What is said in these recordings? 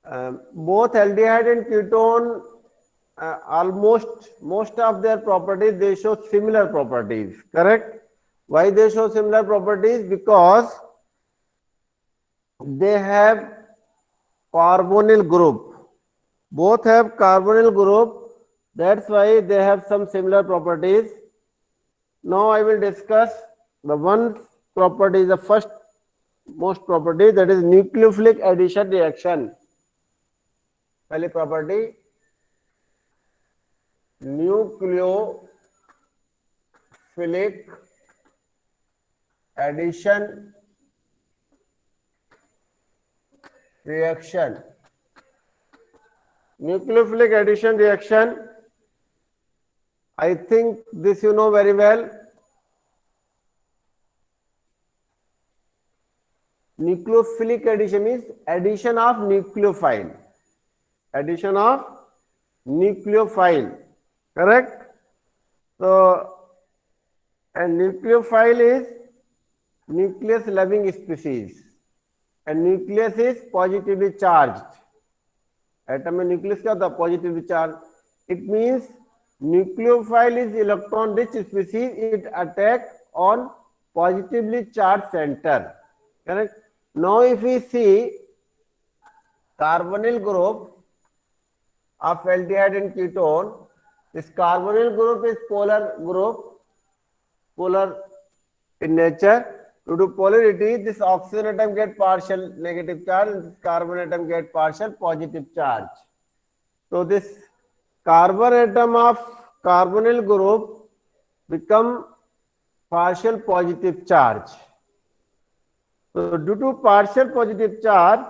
Both aldehyde and ketone, almost most of their properties, they show similar properties, correct? Why they show similar properties? Because they have carbonyl group. Both have carbonyl group. That's why they have some similar properties. Now I will discuss the one property, the first most property, that is nucleophilic addition reaction. पहली property, nucleophilic addition reaction. Nucleophilic addition reaction, I think this you know very well. Nucleophilic addition is addition of nucleophile. Addition of nucleophile, correct? So, and nucleophile is nucleus loving species, and nucleus is positively charged. Atom में nucleus क्या होता है? Positively charged. It means nucleophile is electron rich species. It attack on positively charged center. Correct. Now, if we see carbonyl group of aldehyde and ketone, this carbonyl group is polar group, polar in nature. Due to polarity, this oxygen atom get partial negative charge and this carbon atom get partial positive charge. So this carbon atom of carbonyl group become partial positive charge. So due to partial positive charge,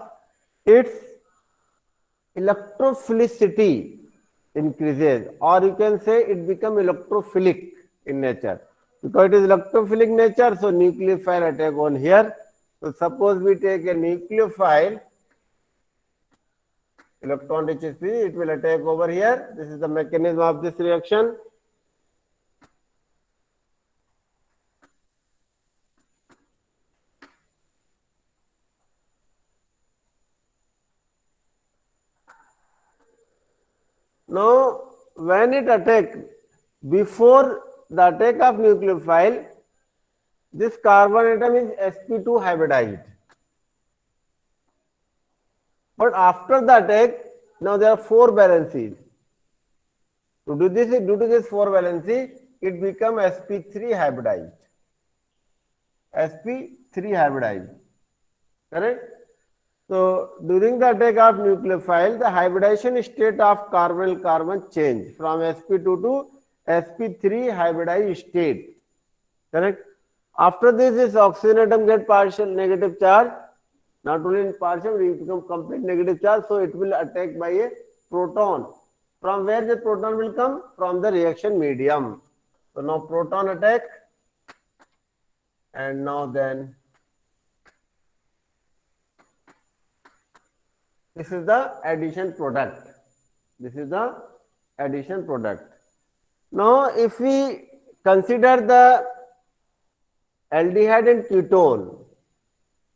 its electrophilicity increases, or you can say it become electrophilic in nature. Because it is electrophilic nature, so nucleophile attack on here. So suppose we take a nucleophile, electron rich species, it will attack over here. This is the mechanism of this reaction. Now, when it attack, before the attack of nucleophile, this carbon atom is sp2 hybridized. But after the attack, now there are 4 valencies. To do this, due to this 4 valency, it become sp3 hybridized. sp3 hybridized. Correct? So during the attack of nucleophile, the hybridization state of carbonyl carbon change from sp2 to sp3 hybridized state. Correct? After this oxygen atom get partial negative charge. Not only in partial, it become complete negative charge. So it will attack by a proton. From where the proton will come? From the reaction medium. So now proton attack, and now then this is the addition product. This is the addition product. Now, if we consider the aldehyde and ketone,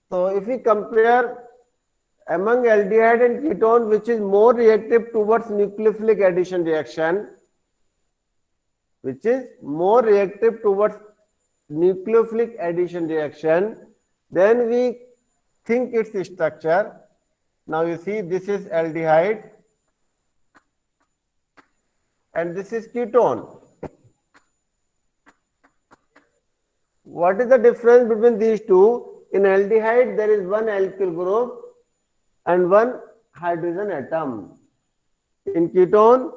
so if we compare among aldehyde and ketone, which is more reactive towards nucleophilic addition reaction, which is more reactive towards nucleophilic addition reaction, then we think its structure. Now you see, this is aldehyde and this is ketone. What is the difference between these two? In aldehyde, there is one alkyl group and one hydrogen atom. In ketone,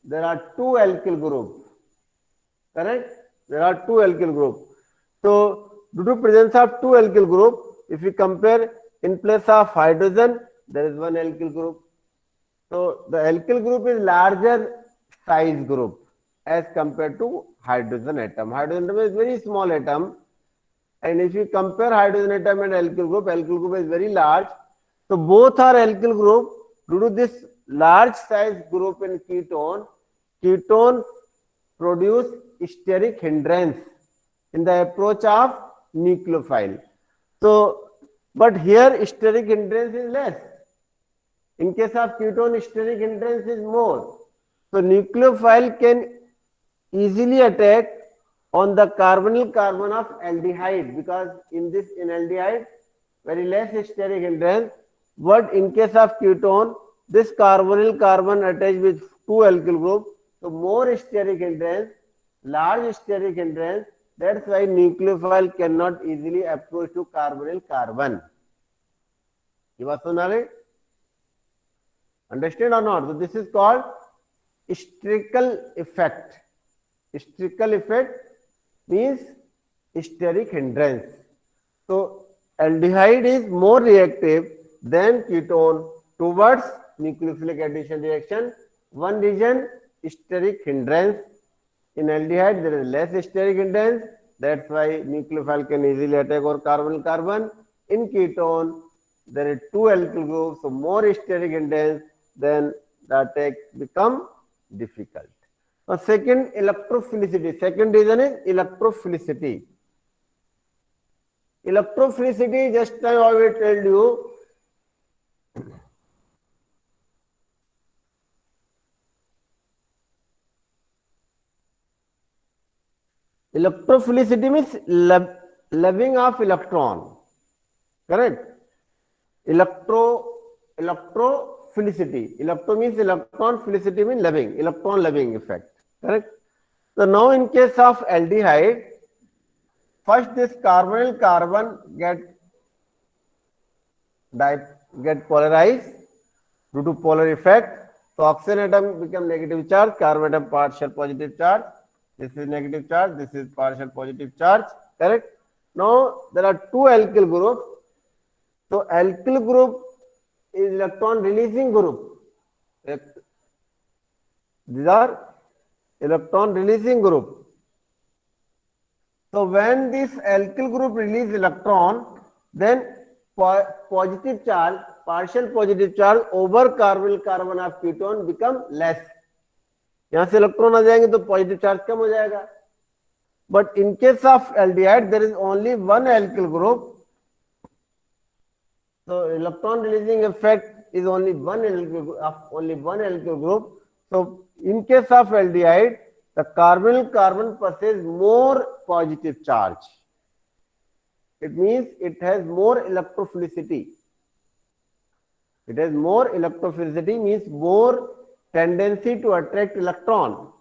there are 2 alkyl groups. Correct? There are 2 alkyl groups. So, due to presence of 2 alkyl group, if we compare, in place of hydrogen, there is one alkyl group. So, the alkyl group is larger size group as compared to hydrogen atom. Hydrogen atom is very small atom. And if you compare hydrogen atom and alkyl group is very large. So both are alkyl group. Due to this large size group in ketone, ketone produce steric hindrance in the approach of nucleophile. So, but here steric hindrance is less. In case of ketone, steric hindrance is more. So nucleophile can easily attack on the carbonyl carbon of aldehyde, because in aldehyde very less steric hindrance. But in case of ketone, this carbonyl carbon attached with two alkyl group, so more steric hindrance, large steric hindrance. That's why nucleophile cannot easily approach to carbonyl carbon. ये बात सुना रहे? Understand or not? So this is called Strickle effect. Strickle effect means steric hindrance. So aldehyde is more reactive than ketone towards nucleophilic addition reaction. One reason, steric hindrance. In aldehyde there is less steric hindrance. That's why nucleophile can easily attack or carbonyl carbon. In ketone there is two alkyl groups, so more steric hindrance, then the attack become difficult. Now second, electrophilicity. Second reason is electrophilicity. Electrophilicity, just I already told you, electrophilicity means loving of electron. Correct? Electrophilicity. Electro means electron, philicity means loving, electron loving effect. Correct? So now in case of aldehyde, first this carbonyl carbon get polarized due to polar effect. So oxygen atom become negative charge, carbon atom partial positive charge. This is negative charge, this is partial positive charge. Correct? Now there are two alkyl groups. So alkyl group is electron releasing group. These are electron releasing group. So when this alkyl group release electron, then positive charge, partial positive charge over carbonyl carbon of ketone become less. यहाँ से electron आ जाएंगे तो positive charge कम हो जाएगा. But in case of aldehyde there is only one alkyl group. So electron releasing effect is only one alkyl group. So in case of aldehyde, the carbonyl carbon possesses more positive charge. It means it has more electrophilicity. It has more electrophilicity means more tendency to attract electron.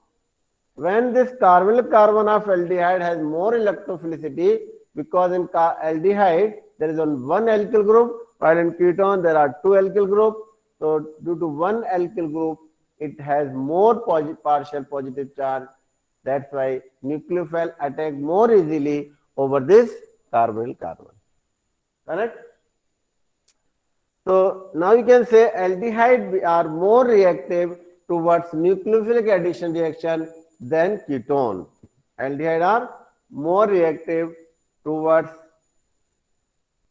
When this carbonyl carbon of aldehyde has more electrophilicity, because in aldehyde there is only one alkyl group, while in ketone there are two alkyl groups. So due to one alkyl group, it has more partial positive charge. That's why nucleophile attack more easily over this carbonyl carbon. Correct? So now you can say aldehyde are more reactive towards nucleophilic addition reaction than ketone. Aldehyde are more reactive towards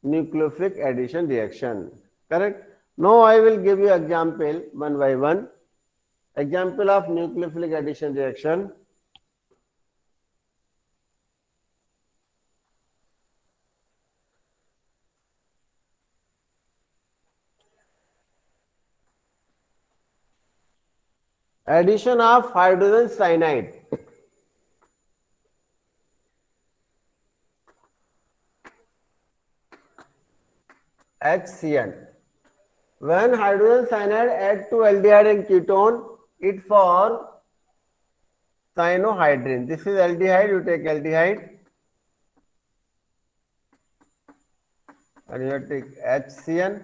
nucleophilic addition reaction. Correct? Now I will give you example one by one. Example of nucleophilic addition reaction. Addition of hydrogen cyanide. HCN. When hydrogen cyanide add to aldehyde and ketone, it forms cyanohydrin. This is aldehyde, you take aldehyde and you take HCN.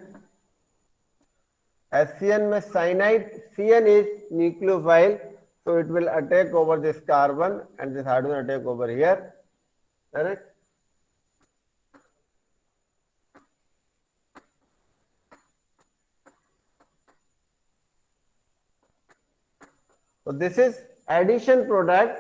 HCN में cyanide, CN is nucleophile, so it will attack over this carbon and this hydrogen attack over here. Correct? So this is addition product.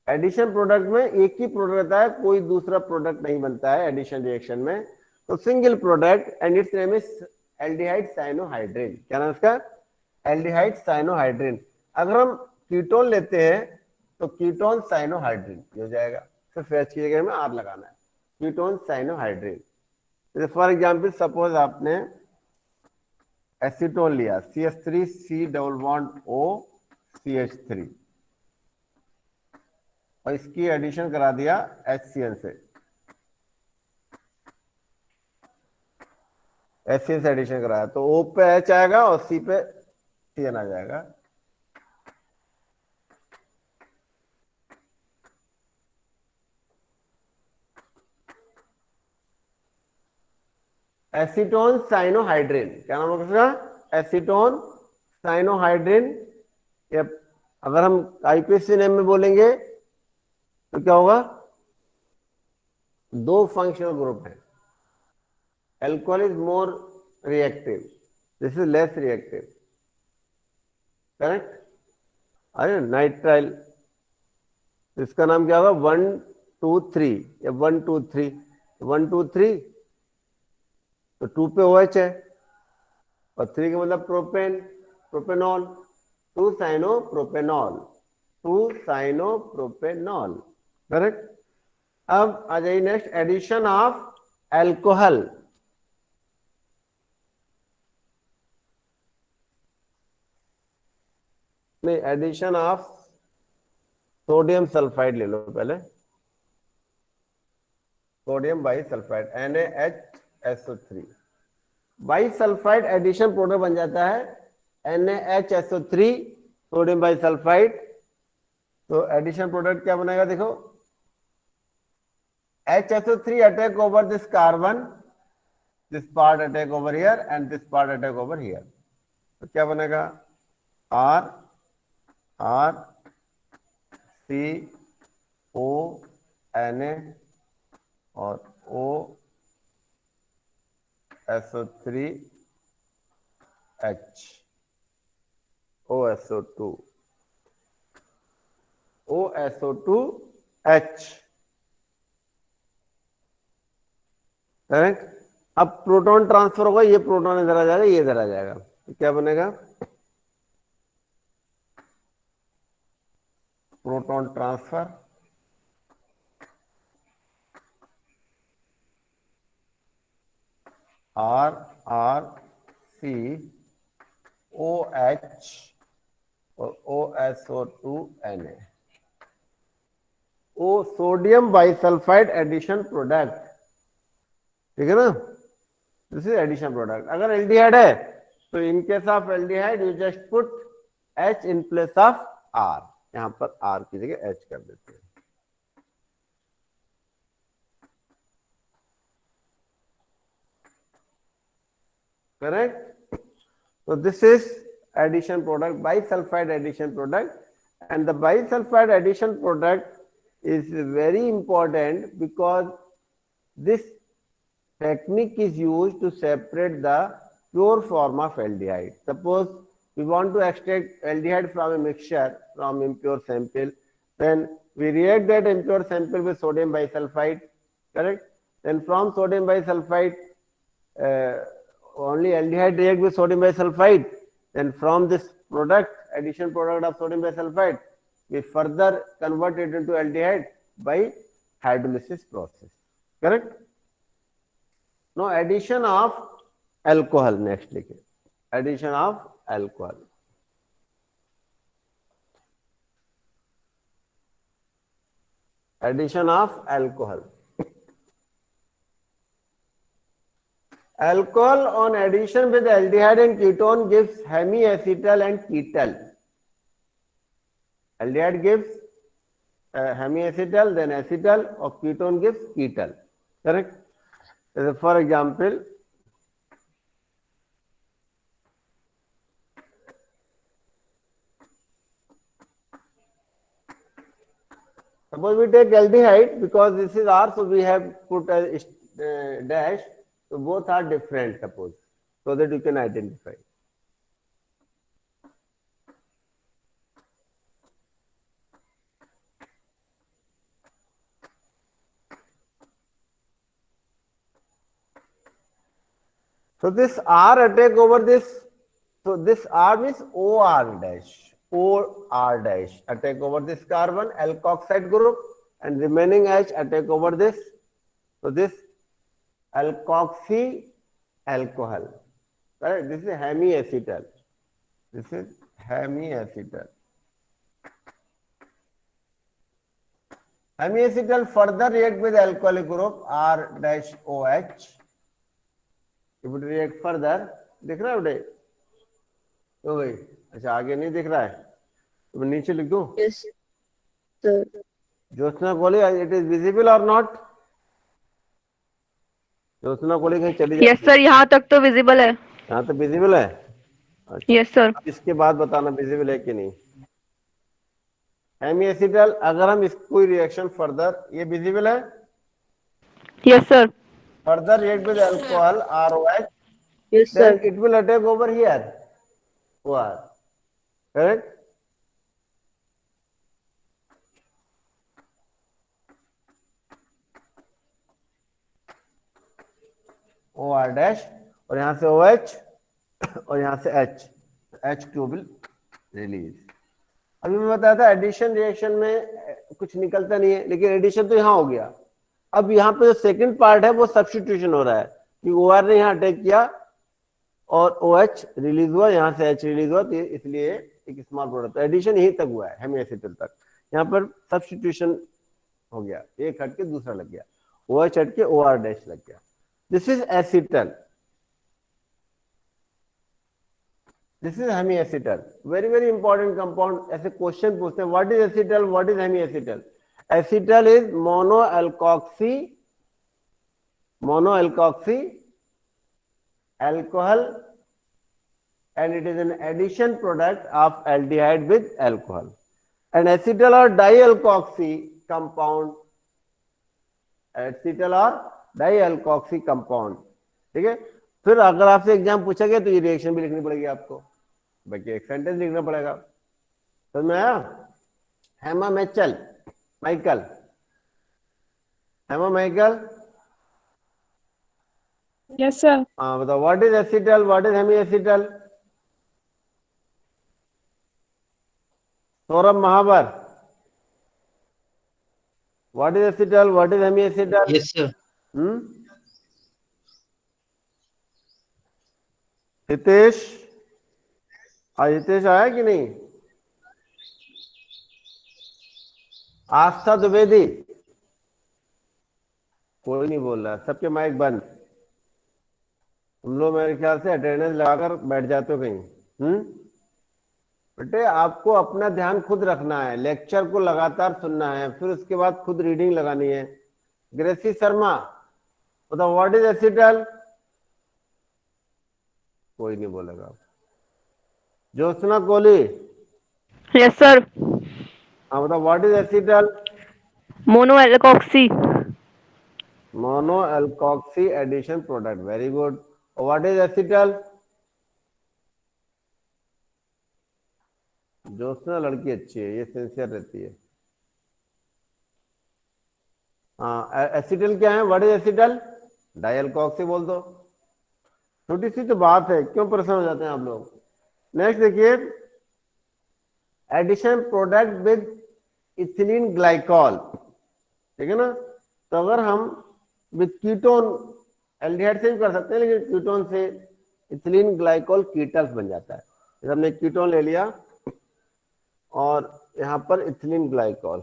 Addition product में एक ही product रहता है, कोई दूसरा product नहीं बनता है एडिशन रिएक्शन में. तो single product and it's name is aldehyde cyanohydrin. क्या नाम इसका? Aldehyde cyanohydrin. अगर हम कीटोन लेते हैं तो कीटोन साइनोहाइड्रिन हो जाएगा. सिर्फ एच की जगह में आर लगाना है. Ketone cyanohydrin. For example suppose आपने एसीटोन लिया CH3 C double bond O CH3 और इसकी एडिशन करा दिया HCN से, HCN से एडिशन कराया तो O पे H आएगा और C पे CN आ जाएगा। एसीटोन साइनोहाइड्रिन, क्या नाम है उसका? Acetone cyanohydrin. अगर हम आईपीएससी नेम में बोलेंगे तो क्या होगा? दो फंक्शनल ग्रुप है। Alcohol is more reactive, this is less reactive, correct? अरे नाइट्राइल, इसका नाम क्या होगा? 1 2 3 या 1 2 3, 1 2 3 तो 2 पे OH है और 3 का मतलब propane, propanol, 2 cyanopropanol, 2 cyanopropanol, correct? अब आ जाइए नेक्स्ट, एडिशन ऑफ एल्कोहल। नहीं, एडिशन ऑफ सोडियम सल्फाइड ले लो पहले, sodium bisulphide NaHSO3, bisulphide addition product बन जाता है NaHSO3 सोडियम बाइसल्फाइड। तो एडिशन प्रोडक्ट क्या बनेगा? देखो, HSO3 attack over this carbon, this part attack over here and this part attack over here, तो क्या बनेगा? R CO Na और OSO3H, OSO2H, करेक्ट? अब प्रोटॉन ट्रांसफर होगा, ये प्रोटॉन इधर आ जाएगा, ये इधर आ जाएगा, तो क्या बनेगा? प्रोटॉन ट्रांसफर RCOH और OSO2Na, O sodium bisulphide addition product, ठीक है ना? This is addition product. अगर एल्डिहाइड है तो in case of aldehyde you just put H in place of R, यहां पर R की जगह H कर देते हैं, correct? So this is addition product, bisulfide addition product, and the bisulfide addition product is very important because this technique is used to separate the pure form of aldehyde. Suppose we want to extract aldehyde from a mixture, from impure sample, then we react that impure sample with sodium bisulfide, correct? Then from sodium bisulfide, only aldehyde react with sodium bisulfide. Then from this product, addition product of sodium bisulfide, we further convert it into aldehyde by hydrolysis process, correct? Now addition of alcohol, next लिखे, addition of alcohol. Addition of alcohol. Alcohol on addition with aldehyde and ketone gives hemiacetal and ketal. Aldehyde gives hemiacetal, then acetal, or ketone gives ketal. Correct? For example, suppose we take aldehyde, because this is R, so we have put a dash. So both are different, suppose, so that you can identify. So this R attack over this, so this R means OR dash, OR dash attack over this carbon alkoxide group, and remaining H attack over this. So this alkoxy alcohol, Correct? This is hemiacetal. This is hemiacetal. Hemiacetal further react with alcoholic group R-OH. If it react further, दिख रहा है बेटे? तो भाई अच्छा आगे नहीं दिख रहा है तो मैं नीचे लिख दूं? Yes, sir. Jyotsna Kohli, it is visible or not? Jyotsna Kohli कहीं चली Yes, जाती sir. यहाँ तक तो विजिबल है. यहाँ तो विजिबल है. अच्छा, Yes, sir. अब इसके बाद बताना विजिबल है कि नहीं. हेमिएसिटल, अगर हम कोई रिएक्शन फर्दर, ये विजिबल है? Yes, sir. Further react with alcohol ROH, Yes, then sir. it will attack over here. OR. Correct? OR dash और यहां से OH और यहां से H2 will release. अभी मैं बताया था एडिशन रिएक्शन में कुछ निकलता नहीं है, लेकिन एडिशन तो यहाँ हो गया. अब यहाँ पे जो सेकंड पार्ट है वो सब्स्टिट्यूशन हो रहा है कि OR ने यहाँ अटैक किया और OH रिलीज हुआ, यहाँ से H रिलीज हुआ, तो इसलिए एक स्मॉल प्रोडक्ट. तो एडिशन यहीं तक हुआ है हेमिएसिटल तक. यहाँ पर सब्स्टिट्यूशन हो गया, एक हट के दूसरा लग गया, OH हट के OR डैश लग गया. This is acetal, this is hemiacetal. Very very important compound. ऐसे क्वेश्चन पूछते हैं what is acetal, what is hemiacetal. Acetal is monoalkoxy alcohol and it is an addition product of aldehyde with alcohol. And acetal or dialkoxy compound, acetal or dialkoxy compound. ठीक है. फिर अगर आपसे exam पूछा गया तो ये रिएक्शन भी लिखनी पड़ेगी आपको, बाकी एक सेंटेंस लिखना पड़ेगा. समझ में आया? Hema Michael, Yes, sir. हाँ बताओ what is acetal, what is hemiacetal. Saurabh Mahawar, what is acetal, what is hemiacetal. Yes, sir. Hitesh, आज हितेश आया कि नहीं? आस्था द्विवेदी, कोई नहीं बोल रहा, सबके माइक बंद. तुम लोग मेरे ख्याल से अटेंडेंस लगाकर बैठ जाते हो कहीं. बेटे आपको अपना ध्यान खुद रखना है, लेक्चर को लगातार सुनना है, फिर उसके बाद खुद रीडिंग लगानी है. ग्रेसी शर्मा बताओ व्हाट इज एसिटल. कोई नहीं बोलेगा. Jyotsna Kohli, Yes, sir. हाँ बताओ what is acetal. Monoalkoxy. Addition product. Very good. What is acetal. Jyotsna लड़की अच्छी है, ये सिंसियर रहती है. हाँ एसिटल क्या है, व्हाट इज एसिटल. डायल्कोक्सी बोल दो. छोटी सी तो बात है, क्यों परेशान हो जाते हैं आप लोग. नेक्स्ट देखिए, addition product with ethylene glycol. ठीक है ना. तो अगर हम विद कीटोन, एल्डिहाइड से भी कर सकते हैं, लेकिन कीटोन से इथिलीन ग्लाइकॉल कीटल्स बन जाता है. जैसे हमने कीटोन ले लिया और यहां पर ethylene glycol,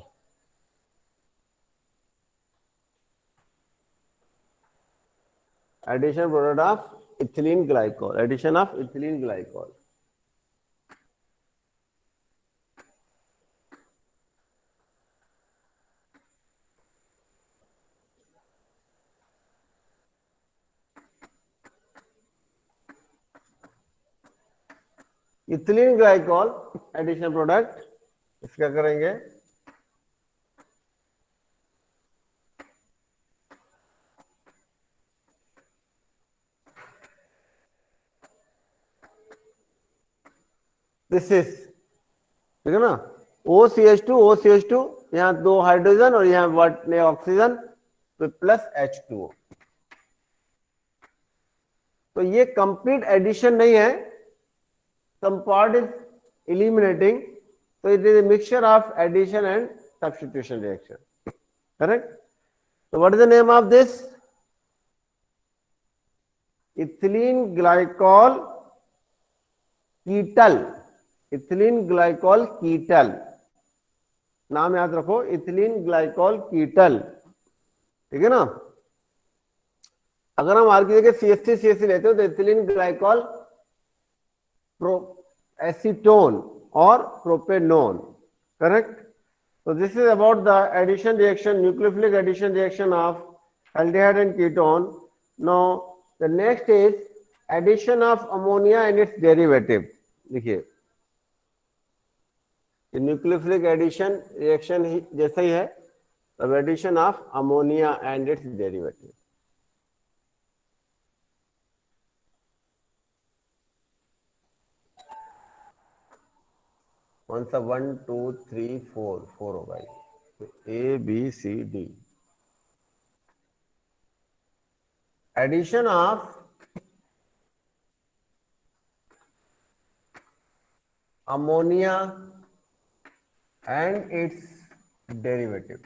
addition product of ethylene glycol, addition of ethylene glycol. Ethylene glycol addition product, इसका करेंगे दिस इज. ठीक है ना. OCH2 यहाँ 2 हाइड्रोजन और यहाँ व्हाट ने ऑक्सीजन प्लस H2O. तो ये कंप्लीट एडिशन नहीं है, some part is eliminating, so it is a mixture of addition and substitution reaction. Correct. So what is the name of this? Ethylene glycol ketal, ethylene glycol ketal, नाम याद रखो, ethylene glycol कीटल, ठीक है ना। अगर हम आर की जगह CH3CH3 लेते हो तो इथिलीन ग्लाइकॉल एसीटोन और propanone, correct. So this is about the addition reaction, nucleophilic addition reaction of aldehyde and ketone. Now the next is addition of ammonia and its derivative. देखिए nucleophilic addition reaction ही जैसा ही है, तब addition of ammonia and its derivative. कौन सा 1 2 3 4 होगा ये, ABCD। Addition of ammonia and its derivative.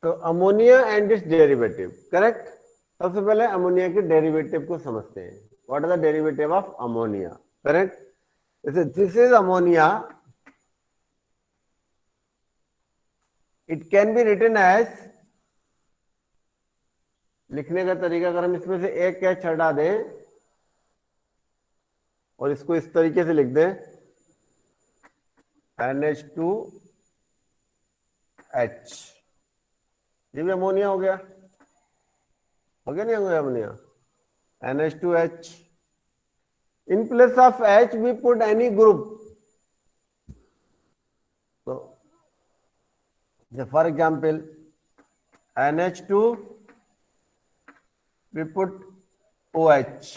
तो ammonia and its derivative, correct. सबसे पहले अमोनिया के डेरिवेटिव को समझते हैं। What are the derivative of ammonia, correct. जैसे this is ammonia, it can be written as, लिखने का तरीका अगर हम इसमें से एक H हटा दें और इसको इस तरीके से लिख दें, NH2H, ये भी अमोनिया हो गया, नहीं हो गया ammonia, NH2H। In place of H we put any group, so for example NH2 we put OH,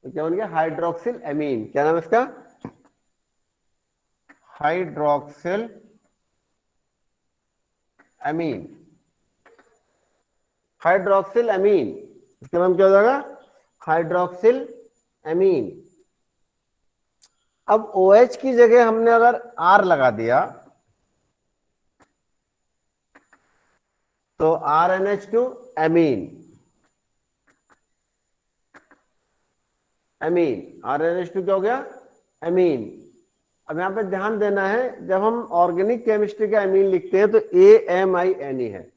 तो क्या बन गया, हाइड्रोक्सिल एमीन। क्या नाम है इसका, हाइड्रोक्सिल एमीन, हाइड्रोक्सिल एमीन, इसका नाम क्या हो जाएगा, हाइड्रोक्सिल एमीन। अब OH की जगह हमने अगर R लगा दिया तो RNH2 एमीन, एमीन, RNH2 क्या हो गया, एमीन। अब यहां पे ध्यान देना है, जब हम ऑर्गेनिक केमिस्ट्री का एमीन लिखते हैं तो AMINE है,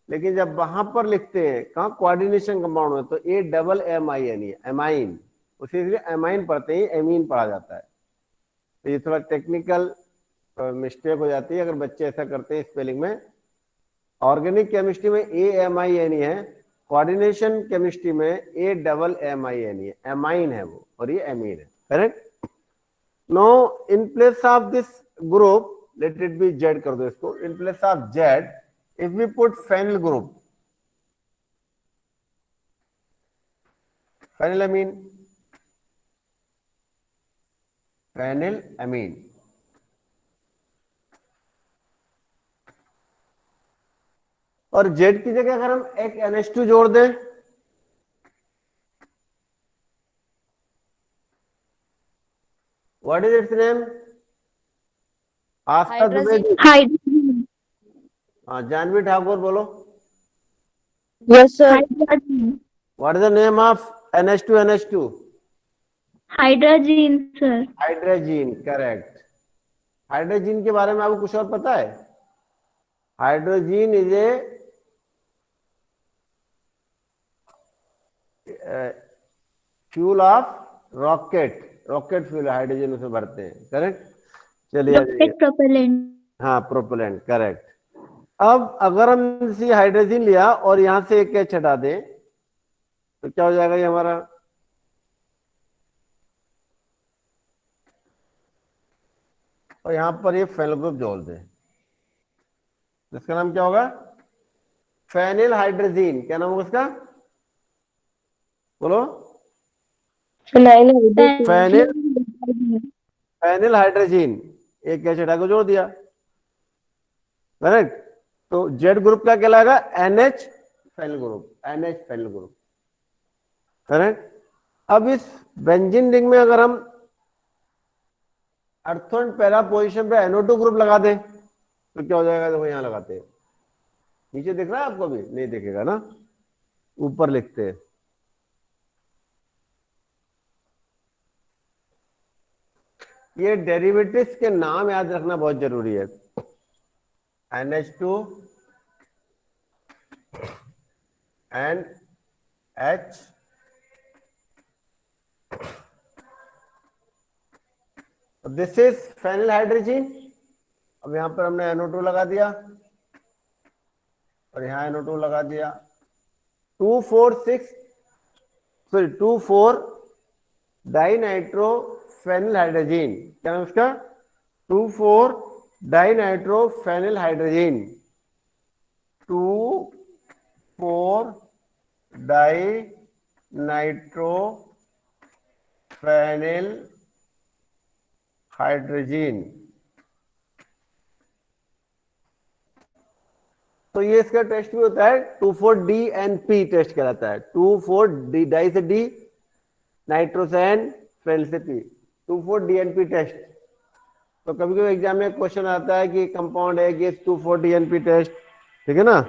लेकिन जब वहां पर लिखते हैं कहाँ कोऑर्डिनेशन कंपाउंड में तो AMMINE है, एमाइन। उसी लिए एमाइन पढ़ते ही एमीन पढ़ा जाता है। तो ये थोड़ा टेक्निकल मिस्टेक हो जाती है अगर बच्चे ऐसा करते हैं स्पेलिंग में। ऑर्गेनिक केमिस्ट्री में AMINE है, कोऑर्डिनेशन केमिस्ट्री में AMMINE है, एमाइन है वो, और ये एमीन है, correct. No in place of this group, let it be Z कर दो इसको, इन place of Z if we put phenyl group, phenylamine, phenylamine, और Z की जगह अगर हम एक NH2 जोड़ दें, what is its name, Aastha Dubey, hydrogen. हाँ जानवी ठाकुर बोलो, yes sir. Hydrogen. what is the name of NH2NH2, hydrogen sir. Hydrazine, correct. Hydrazine के बारे में आपको कुछ और पता है, hydrazine is a fuel of rocket, rocket fuel hydrogen उसमें भरते हैं, करेक्ट। चलिए प्रोपेलेंट। हाँ प्रोपेलेंट, करेक्ट। अब अगर हम इसी हाइड्रोजन लिया और यहां से एक H हटा दें तो क्या हो जाएगा ये हमारा, और यहां पर ये फेनिल ग्रुप जोड़ दें, इसका नाम क्या होगा, फेनिल हाइड्रोजीन। क्या नाम होगा इसका, बोलो, फेनिल, फेनिल हाइड्रोजीन, एक H हटा को जोड़ दिया, करेक्ट। तो Z ग्रुप का कहलाएगा NH phenyl group, NH phenyl group, correct. अब इस बेंजीन रिंग में अगर हम अर्थोन पैरा पोजीशन पे NO2 ग्रुप लगा दें तो क्या हो जाएगा, देखो यहां लगाते हैं नीचे दिख रहा है आपको भी? नहीं दिखेगा ना, ऊपर लिखते हैं। ये डेरिवेटिव्स के नाम याद रखना बहुत जरूरी है। NH2 and H, this is phenyl hydrogen. अब यहां पर हमने NO2 लगा दिया और यहां NO2 लगा दिया। 2,4 डाइनाइट्रोफेनिल हाइड्रोजन, क्या नाम इसका? 2,4 डाइनाइट्रोफेनिल हाइड्रोजन। 2,4 dinitrophenyl hydrogen. तो ये इसका टेस्ट भी होता है 2,4-DNP टेस्ट कहलाता है। 2,4 डाई से डी, नाइट्रोजन, फेनिल से पी, 2,4-DNP टेस्ट। तो कभी कभी एग्जाम में क्वेश्चन आता है कि कंपाउंड है कि 2,4-DNP टेस्ट, ठीक है ना।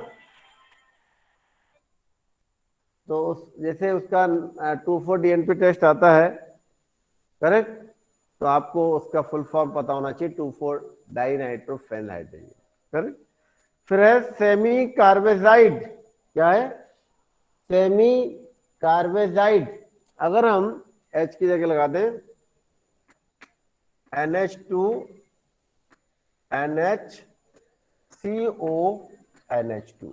तो जैसे उसका 2,4-DNP टेस्ट आता है, करेक्ट, तो आपको उसका फुल फॉर्म पता होना चाहिए, 2,4 डाइनाइट्रोफेनिल हाइड्रोजन, करेक्ट। फिर है सेमी कार्बेजाइड। क्या है? Semi carbazide. अगर हम H की जगह लगा दें NH2 NHCO NH2,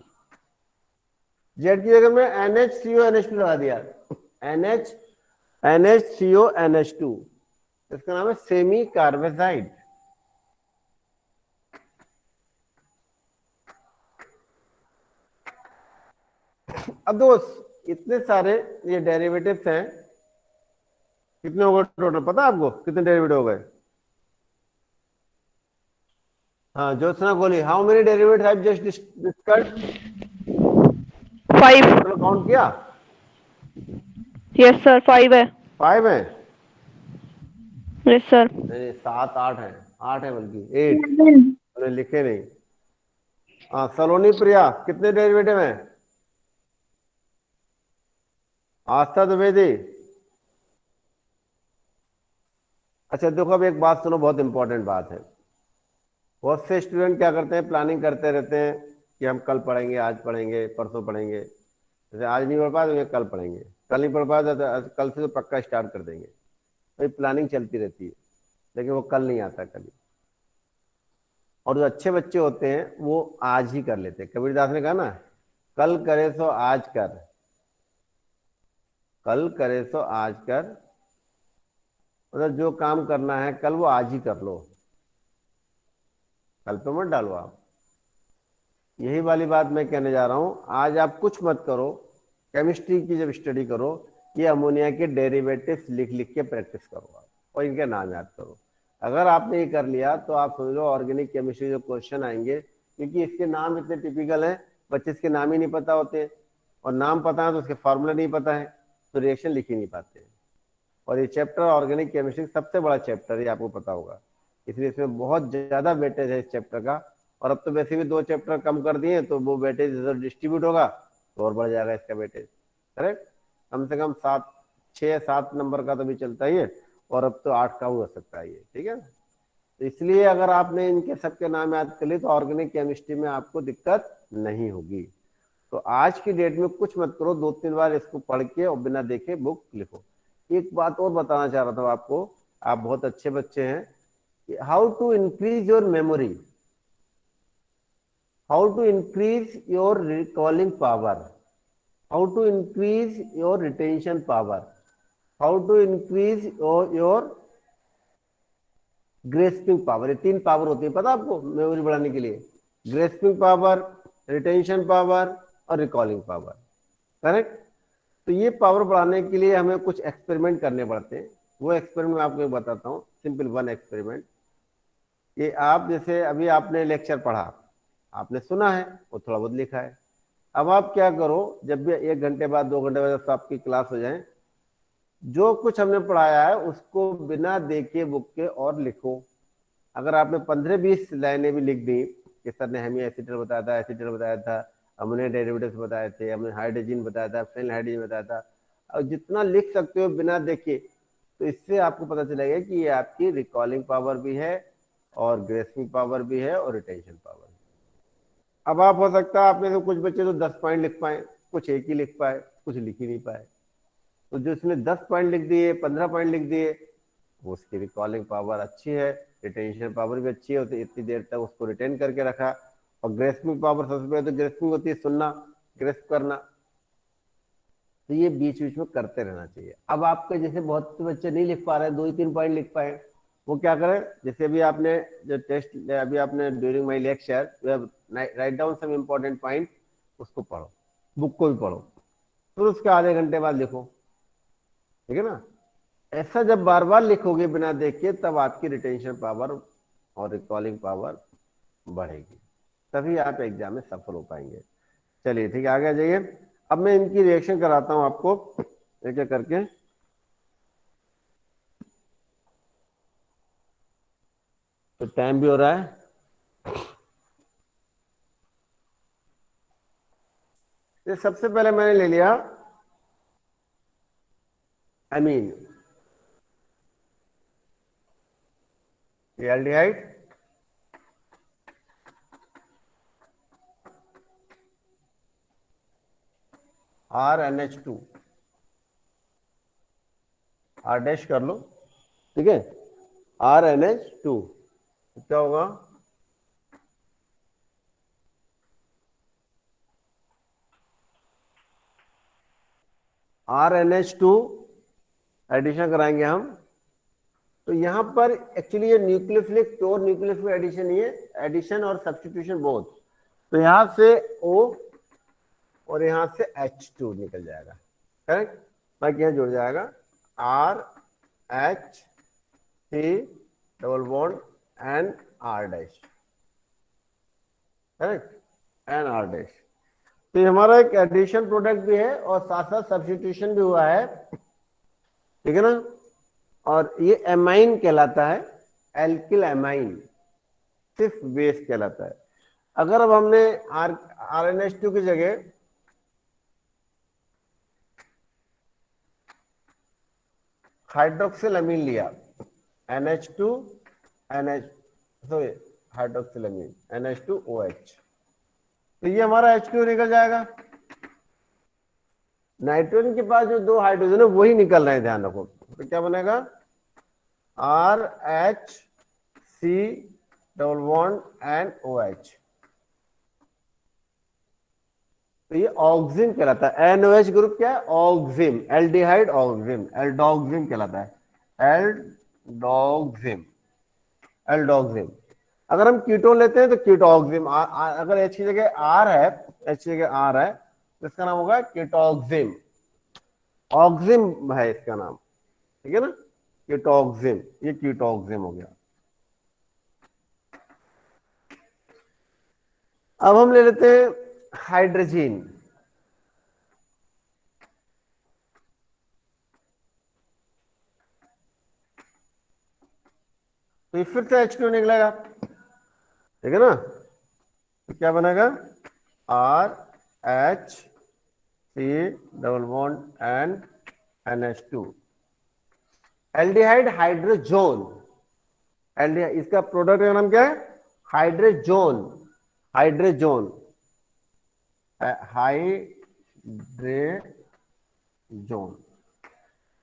Z की जगह में NHCO NH2 लगा दिया, NHCO NH2, इसका नाम है सेमी कार्बेजाइड। अब दोस्त इतने सारे ये डेरिवेटिव्स हैं, कितने हो गए टोटल पता है आपको? कितने डेरिवेटिव हो गए? हाँ ज्योत्सना गोली, how many derivative have just discussed? 5। Total count किया? यस सर 5 है। 5 है? Yes sir. नहीं 7 8 है, 8 है बल्कि 8 मैंने लिखे नहीं। हाँ सलोनी प्रिया, कितने डेरिवेटिव हैं? आस्था द्विवेदी। अच्छा देखो अब एक बात सुनो, बहुत इंपॉर्टेंट बात है। बहुत से स्टूडेंट क्या करते हैं, प्लानिंग करते रहते हैं कि हम कल पढ़ेंगे, आज पढ़ेंगे, परसों पढ़ेंगे। जैसे आज नहीं पढ़ पाए तो कल पढ़ेंगे, कल नहीं पढ़ पाए तो कल से तो पक्का स्टार्ट कर देंगे। तो प्लानिंग चलती रहती है, लेकिन वो कल नहीं आता कभी। और जो अच्छे बच्चे होते हैं वो आज ही कर लेते हैं। कबीरदास ने कहा ना, कल करे सो आज कर, कल करे सो आज कर। मतलब जो काम करना है कल वो आज ही कर लो, कल पे मत डालो आप। यही वाली बात मैं कहने जा रहा हूं। आज आप कुछ मत करो, केमिस्ट्री की जब स्टडी करो, ये अमोनिया के डेरिवेटिव्स लिख लिख के प्रैक्टिस करो आप, और इनके नाम याद करो। अगर आपने ये कर लिया तो आप समझ लो ऑर्गेनिक केमिस्ट्री जो क्वेश्चन आएंगे, क्योंकि इसके नाम इतने टिपिकल हैं, बच्चे इसके नाम ही नहीं पता होते, और नाम पता है तो उसके फॉर्मूला नहीं पता है, तो रिएक्शन लिख ही नहीं पाते। और ये चैप्टर ऑर्गेनिक केमिस्ट्री सबसे बड़ा चैप्टर है, आपको पता होगा, इसलिए इसमें बहुत ज्यादा वेटेज है इस चैप्टर का। और अब तो वैसे भी 2 चैप्टर कम कर दिए, तो वो वेटेज डिस्ट्रीब्यूट होगा तो और बढ़ जाएगा इसका वेटेज, करेक्ट। कम से कम 6-7 नंबर का तो भी चलता ही है, और अब तो 8 का हो सकता है ये, ठीक है। तो इसलिए अगर आपने इनके सबके नाम याद कर लिए तो ऑर्गेनिक केमिस्ट्री में आपको दिक्कत नहीं होगी। तो आज की डेट में कुछ मत करो, 2-3 बार इसको पढ़ के और बिना देखे बुक लिखो। एक बात और बताना चाह रहा था आपको, आप बहुत अच्छे बच्चे हैं। How to increase your memory, how to increase your recalling power, how to increase your retention power, how to increase your grasping power. ये 3 पावर होती है पता आपको मेमोरी बढ़ाने के लिए, ग्रेस्पिंग पावर, रिटेंशन पावर और रिकॉलिंग पावर, करेक्ट। तो ये पावर बढ़ाने के लिए हमें कुछ एक्सपेरिमेंट करने पड़ते हैं। वो एक्सपेरिमेंट मैं आपको बताता हूँ, सिंपल 1 एक्सपेरिमेंट। ये आप जैसे अभी आपने लेक्चर पढ़ा, आपने सुना है, वो थोड़ा बहुत लिखा है। अब आप क्या करो, जब भी 1 घंटे बाद 2 घंटे बाद आपकी क्लास हो जाए, जो कुछ हमने पढ़ाया है उसको बिना देखे बुक के और लिखो। अगर आपने 15-20 लाइनें भी लिख दी कि सर ने हमें एसिटर बताया था, एसिटर बताया था, हमने डेरिवेटिव्स बताए थे, हमने हाइड्रोजन बताया था, फेनिल हाइड्रोजन बताया था। और जितना लिख सकते हो बिना देखे, तो इससे आपको पता चलेगा कि ये आपकी रिकॉलिंग पावर भी है और ग्रेसिंग पावर भी है और रिटेंशन पावर। अब आप हो सकता है आप में से कुछ बच्चे तो 10 पॉइंट लिख पाए, कुछ एक ही लिख पाए, कुछ लिख ही नहीं पाए। तो जो इसने 10 पॉइंट लिख दिए, 15 पॉइंट लिख दिए, वो उसकी रिकॉलिंग पावर अच्छी है, रिटेंशन पावर भी अच्छी है, तो इतनी देर तक उसको रिटेन करके रखा। और ग्रेस्पिंग पावर सबसे पहले तो ग्रेस्पिंग होती है सुनना, ग्रेस्प करना, तो ये बीच बीच में करते रहना चाहिए। अब आपके जैसे बहुत से बच्चे नहीं लिख पा रहे, 2 ही 3 पॉइंट लिख पाए, वो क्या करें, जैसे अभी आपने जो टेस्ट अभी आपने during my lecture write down some important point, उसको पढ़ो, बुक को भी पढ़ो, फिर उसके आधे घंटे बाद लिखो, ठीक है ना। ऐसा जब बार बार लिखोगे बिना देख के, तब आपकी रिटेंशन पावर और रिकॉलिंग पावर बढ़ेगी, तभी आप एग्जाम में सफल हो पाएंगे। चलिए ठीक है, आगे आ जाइए। अब मैं इनकी रिएक्शन कराता हूं आपको एक एक करके। तो टाइम भी हो रहा है। ये सबसे पहले मैंने ले लिया amine, aldehyde, RNH2, R dash कर लो, ठीक है, RNH2, क्या होगा, RNH2 एडिशन कराएंगे हम। तो यहां पर एक्चुअली ये न्यूक्लियोफिलिक प्योर न्यूक्लियोफिलिक एडिशन नहीं है, एडिशन और सब्स्टिट्यूशन बोथ। तो यहां से O और यहां से H2 निकल जाएगा, करेक्ट। बाकी यहां जुड़ जाएगा RH3 double bond and R dash, correct, and R dash. तो ये हमारा एक एडिशन प्रोडक्ट भी है और साथ साथ सब्स्टिट्यूशन भी हुआ है, ठीक है ना। और ये एमाइन कहलाता है, एल्किल एमाइन, सिर्फ बेस कहलाता है। अगर अब हमने RNH2 की जगह हाइड्रोक्सिलअमीन लिया, NH2 NH सॉरी हाइड्रोक्सिलअमीन NH2OH, तो ये हमारा H2 निकल जाएगा। नाइट्रोजन के पास जो 2 हाइड्रोजन है वही निकल रहे हैं, ध्यान रखो। तो क्या बनेगा, RHC double bond and OH, तो ये ऑक्सिम कहलाता है। NOH ग्रुप क्या है, ऑक्सिम, एल्डिहाइड ऑक्सिम, एल्डोक्सिम कहलाता है, एल्डोक्सिम, एल्डोक्सिम। अगर हम कीटोन लेते हैं तो कीटोक्सिम, अगर H की जगह R है, H की जगह R है, तो इसका नाम होगा कीटोक्सिम, ऑक्सिम है इसका नाम, ठीक है ना, कीटोक्सिम, ये कीटोक्सिम हो गया। अब हम ले लेते हैं हाइड्रोजन, तो फिर से H2 निकलेगा, ठीक है ना। तो क्या बनेगा, RHC double bond and NH2, aldehyde hydrazone, aldehyde, इसका प्रोडक्ट का नाम क्या है, हाइड्रोजोन, हाइड्रोजोन, हाइड्रोजोन।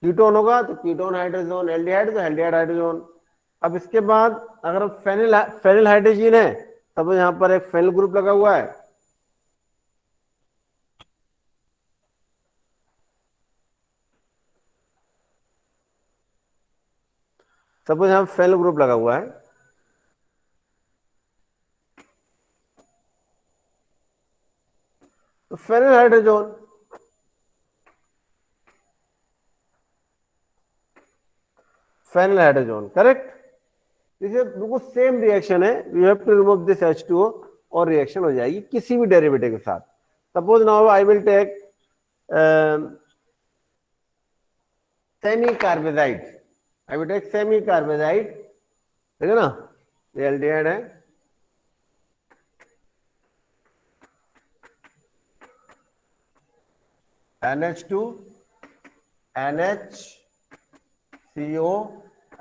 कीटोन होगा तो कीटोन हाइड्रोजोन, एल्डिहाइड तो एल्डिहाइड हाइड्रोजोन। अब इसके बाद अगर फेनिल फेनिल हाइड्रोजन है, तब यहां पर एक फेनिल ग्रुप लगा हुआ है, सपोज यहां फेनिल ग्रुप लगा हुआ है, तो phenyl hydrogen, phenyl hydrogen, correct. इसे बिल्कुल सेम रिएक्शन है, you have to remove this H2O और रिएक्शन हो जाएगी किसी भी डेरिवेटिव के साथ। Suppose now I will take semi carbazide, I will take semi carbazide, ठीक है ना, ये एल्डिहाइड है, NH2, NHCO,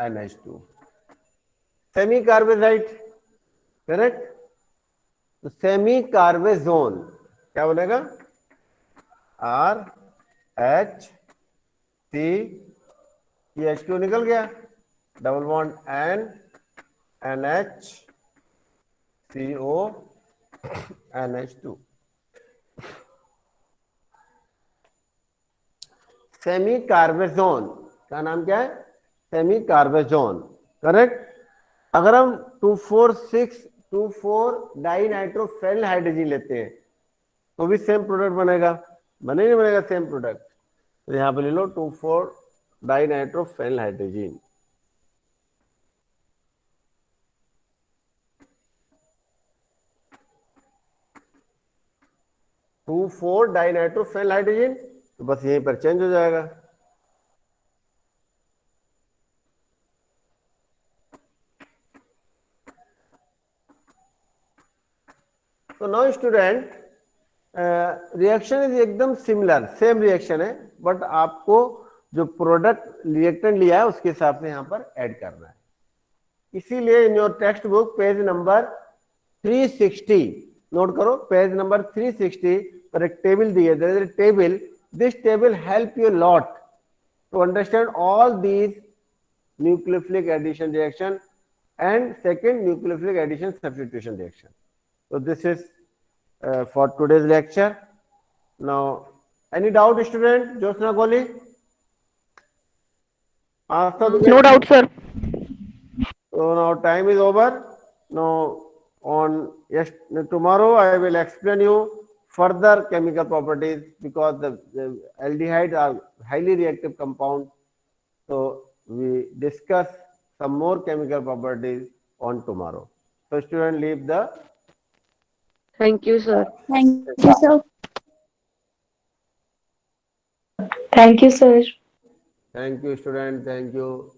NH2. Semi carbazide, correct. तो सेमी कार्बेजोन क्या बनेगा? RH, ये H2 निकल गया, double bond N, NHCO, NH2। Semi carbazone का नाम क्या है? Semi carbazone, correct. अगर हम 2,4,6,2,4 डाई नाइट्रोफेनिल हाइड्रोजन लेते हैं तो भी सेम प्रोडक्ट बनेगा, नहीं बनेगा सेम प्रोडक्ट? तो यहां पे ले लो 2,4 di nitrophenyl hydrogen. Two four di nitrophenyl hydrogen, तो बस यहीं पर चेंज हो जाएगा। तो नाउ स्टूडेंट, रिएक्शन इज एकदम सिमिलर, सेम रिएक्शन है, बट आपको जो प्रोडक्ट रिएक्टेंट लिया है उसके हिसाब से यहां पर ऐड करना है। इसीलिए in your textbook page number 360, note करो, पेज नंबर 360 पर एक टेबल दी है, there is a table, this table help you lot to understand all these nucleophilic addition reaction and second nucleophilic addition substitution reaction. So this is for today's lecture. Now any doubt student? Josna Kohli? No doubt, sir. So now time is over. Now on tomorrow I will explain you further chemical properties, because the aldehydes are highly reactive compound. So we discuss some more chemical properties on tomorrow. So student, leave the. Thank you, sir. Thank you, sir. Thank you, sir. Thank you student, thank you.